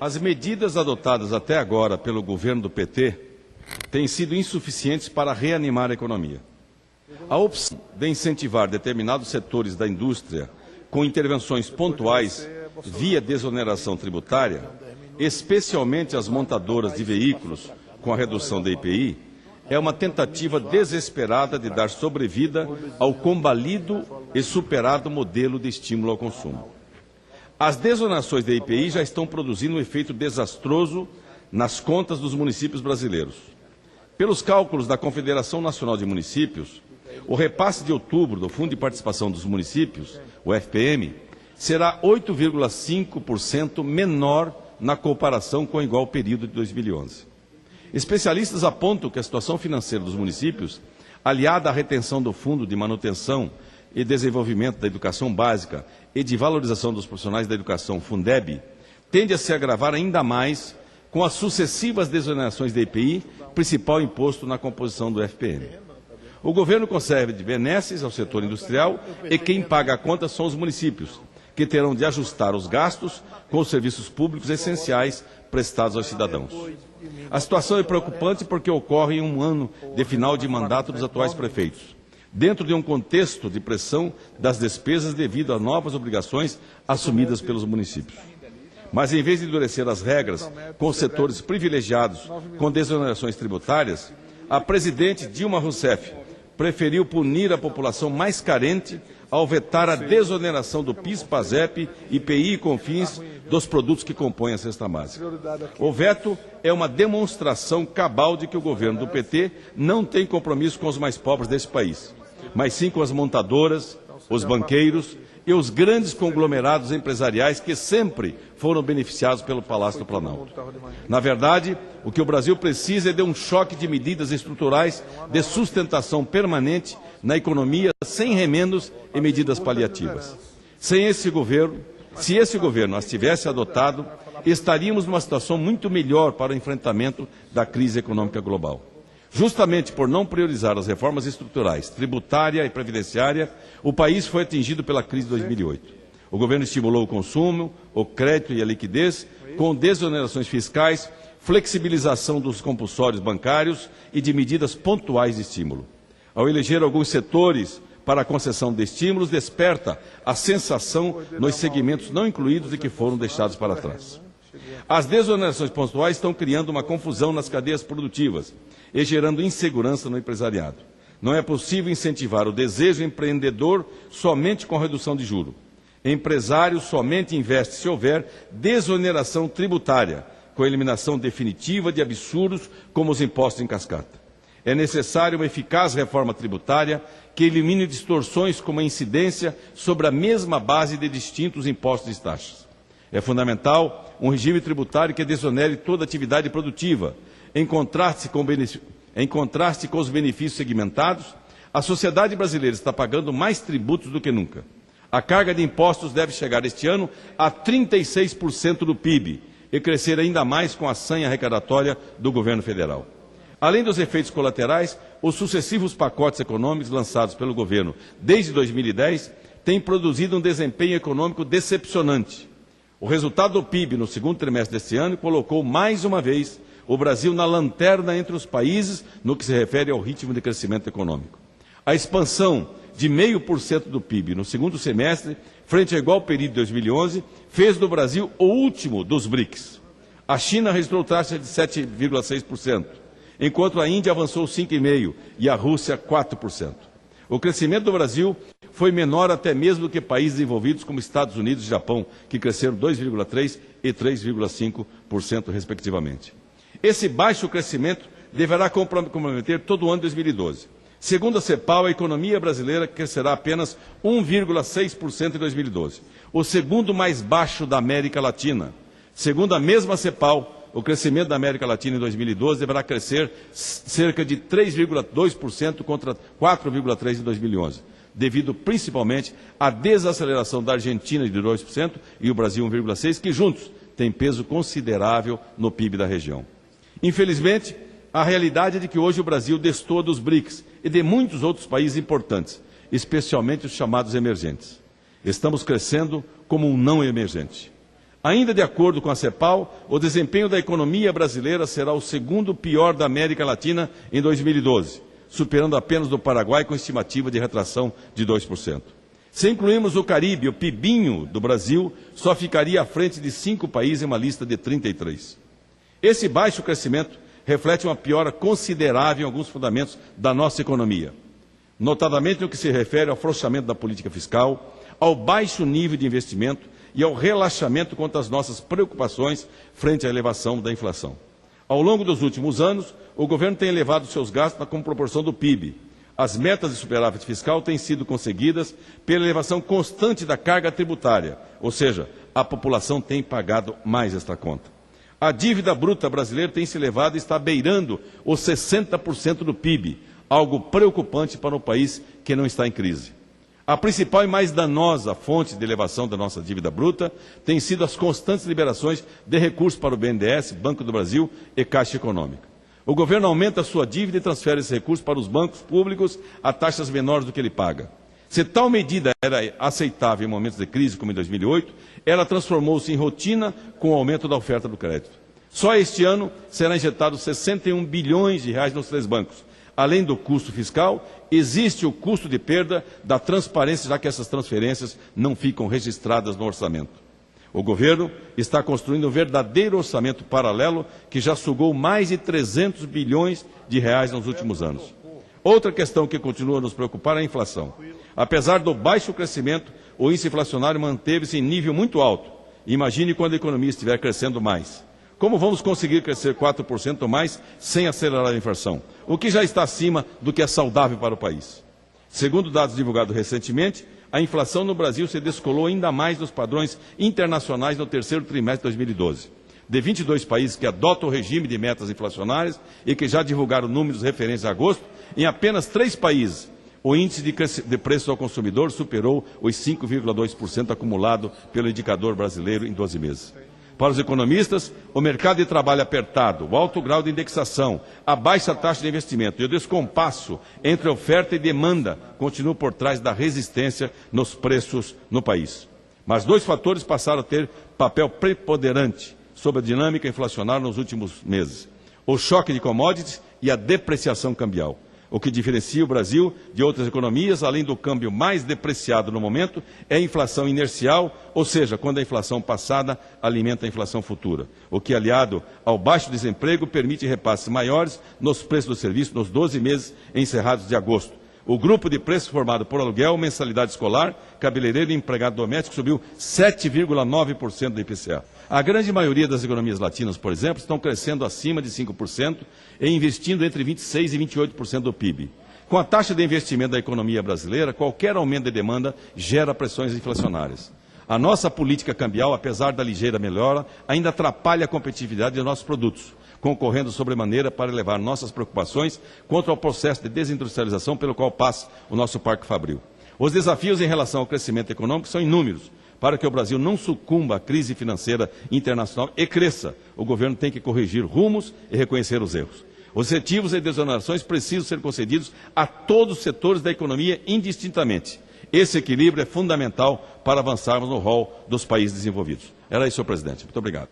As medidas adotadas até agora pelo governo do PT têm sido insuficientes para reanimar a economia. A opção de incentivar determinados setores da indústria com intervenções pontuais via desoneração tributária, especialmente as montadoras de veículos com a redução da IPI, é uma tentativa desesperada de dar sobrevida ao combalido e superado modelo de estímulo ao consumo. As desonerações da IPI já estão produzindo um efeito desastroso nas contas dos municípios brasileiros. Pelos cálculos da Confederação Nacional de Municípios, o repasse de outubro do Fundo de Participação dos Municípios, o FPM, será 8,5% menor na comparação com o igual período de 2011. Especialistas apontam que a situação financeira dos municípios, aliada à retenção do Fundo de Manutenção e Desenvolvimento da Educação Básica e de Valorização dos Profissionais da Educação, Fundeb, tende a se agravar ainda mais com as sucessivas desonerações da IPI, principal imposto na composição do FPM. O governo concede benesses ao setor industrial e quem paga a conta são os municípios, que terão de ajustar os gastos com os serviços públicos essenciais prestados aos cidadãos. A situação é preocupante porque ocorre em um ano de final de mandato dos atuais prefeitos, dentro de um contexto de pressão das despesas devido a novas obrigações assumidas pelos municípios. Mas, em vez de endurecer as regras com os setores privilegiados com desonerações tributárias, a presidente Dilma Rousseff preferiu punir a população mais carente ao vetar a desoneração do PIS, PASEP, IPI e CONFINS dos produtos que compõem a cesta básica. O veto é uma demonstração cabal de que o governo do PT não tem compromisso com os mais pobres desse país, mas sim com as montadoras, os banqueiros e os grandes conglomerados empresariais que sempre foram beneficiados pelo Palácio do Planalto. Na verdade, o que o Brasil precisa é de um choque de medidas estruturais de sustentação permanente na economia, sem remendos e medidas paliativas. Se esse governo as tivesse adotado, estaríamos numa situação muito melhor para o enfrentamento da crise econômica global. Justamente por não priorizar as reformas estruturais, tributária e previdenciária, o país foi atingido pela crise de 2008. O governo estimulou o consumo, o crédito e a liquidez, com desonerações fiscais, flexibilização dos compulsórios bancários e de medidas pontuais de estímulo. Ao eleger alguns setores para a concessão de estímulos, desperta a sensação nos segmentos não incluídos de que foram deixados para trás. As desonerações pontuais estão criando uma confusão nas cadeias produtivas e gerando insegurança no empresariado. Não é possível incentivar o desejo empreendedor somente com redução de juros. Empresário somente investe se houver desoneração tributária, com a eliminação definitiva de absurdos como os impostos em cascata. É necessária uma eficaz reforma tributária que elimine distorções como a incidência sobre a mesma base de distintos impostos e taxas. É fundamental um regime tributário que desonere toda atividade produtiva. Em contraste com os benefícios segmentados, a sociedade brasileira está pagando mais tributos do que nunca. A carga de impostos deve chegar este ano a 36% do PIB e crescer ainda mais com a sanha arrecadatória do governo federal. Além dos efeitos colaterais, os sucessivos pacotes econômicos lançados pelo governo desde 2010 têm produzido um desempenho econômico decepcionante. O resultado do PIB no segundo trimestre deste ano colocou mais uma vez o Brasil na lanterna entre os países no que se refere ao ritmo de crescimento econômico. A expansão de 0,5% do PIB no segundo semestre, frente ao igual período de 2011, fez do Brasil o último dos BRICS. A China registrou taxa de 7,6%, enquanto a Índia avançou 5,5% e a Rússia 4%. O crescimento do Brasil foi menor até mesmo do que países desenvolvidos como Estados Unidos e Japão, que cresceram 2,3% e 3,5%, respectivamente. Esse baixo crescimento deverá comprometer todo o ano de 2012. Segundo a CEPAL, a economia brasileira crescerá apenas 1,6% em 2012, o segundo mais baixo da América Latina. Segundo a mesma CEPAL, o crescimento da América Latina em 2012 deverá crescer cerca de 3,2% contra 4,3% em 2011, devido principalmente à desaceleração da Argentina de 2% e o Brasil 1,6%, que juntos têm peso considerável no PIB da região. Infelizmente, a realidade é de que hoje o Brasil destoa dos BRICS e de muitos outros países importantes, especialmente os chamados emergentes. Estamos crescendo como um não emergente. Ainda de acordo com a CEPAL, o desempenho da economia brasileira será o segundo pior da América Latina em 2012, superando apenas do Paraguai com estimativa de retração de 2%. Se incluirmos o Caribe, o PIBinho do Brasil só ficaria à frente de 5 países em uma lista de 33. Esse baixo crescimento reflete uma piora considerável em alguns fundamentos da nossa economia, notadamente no que se refere ao afrouxamento da política fiscal, ao baixo nível de investimento e ao relaxamento quanto às nossas preocupações frente à elevação da inflação. Ao longo dos últimos anos, o governo tem elevado seus gastos como proporção do PIB. As metas de superávit fiscal têm sido conseguidas pela elevação constante da carga tributária, ou seja, a população tem pagado mais esta conta. A dívida bruta brasileira tem se elevado e está beirando os 60% do PIB, algo preocupante para um país que não está em crise. A principal e mais danosa fonte de elevação da nossa dívida bruta tem sido as constantes liberações de recursos para o BNDES, Banco do Brasil e Caixa Econômica. O governo aumenta a sua dívida e transfere esses recursos para os bancos públicos a taxas menores do que ele paga. Se tal medida era aceitável em momentos de crise, como em 2008, ela transformou-se em rotina com o aumento da oferta do crédito. Só este ano será injetado 61 bilhões de reais nos 3 bancos. Além do custo fiscal, existe o custo de perda da transparência, já que essas transferências não ficam registradas no orçamento. O governo está construindo um verdadeiro orçamento paralelo que já sugou mais de 300 bilhões de reais nos últimos anos. Outra questão que continua a nos preocupar é a inflação. Apesar do baixo crescimento, o índice inflacionário manteve-se em nível muito alto. Imagine quando a economia estiver crescendo mais. Como vamos conseguir crescer 4% ou mais sem acelerar a inflação? O que já está acima do que é saudável para o país. Segundo dados divulgados recentemente, a inflação no Brasil se descolou ainda mais dos padrões internacionais no terceiro trimestre de 2012. De 22 países que adotam o regime de metas inflacionárias e que já divulgaram números referentes a agosto, em apenas 3 países, o índice de preços ao consumidor superou os 5,2% acumulado pelo indicador brasileiro em 12 meses. Para os economistas, o mercado de trabalho apertado, o alto grau de indexação, a baixa taxa de investimento e o descompasso entre oferta e demanda continuam por trás da resistência nos preços no país. Mas 2 fatores passaram a ter papel preponderante sobre a dinâmica inflacionária nos últimos meses: o choque de commodities e a depreciação cambial. O que diferencia o Brasil de outras economias, além do câmbio mais depreciado no momento, é a inflação inercial, ou seja, quando a inflação passada alimenta a inflação futura. O que, aliado ao baixo desemprego, permite repasses maiores nos preços do serviço nos 12 meses encerrados de agosto. O grupo de preços formado por aluguel, mensalidade escolar, cabeleireiro e empregado doméstico subiu 7,9% do IPCA. A grande maioria das economias latinas, por exemplo, estão crescendo acima de 5% e investindo entre 26% e 28% do PIB. Com a taxa de investimento da economia brasileira, qualquer aumento de demanda gera pressões inflacionárias. A nossa política cambial, apesar da ligeira melhora, ainda atrapalha a competitividade de nossos produtos, concorrendo sobremaneira para elevar nossas preocupações quanto ao processo de desindustrialização pelo qual passa o nosso parque fabril. Os desafios em relação ao crescimento econômico são inúmeros. Para que o Brasil não sucumba à crise financeira internacional e cresça, o governo tem que corrigir rumos e reconhecer os erros. Os incentivos e desonerações precisam ser concedidos a todos os setores da economia indistintamente. Esse equilíbrio é fundamental para avançarmos no rol dos países desenvolvidos. Era isso, senhor presidente. Muito obrigado.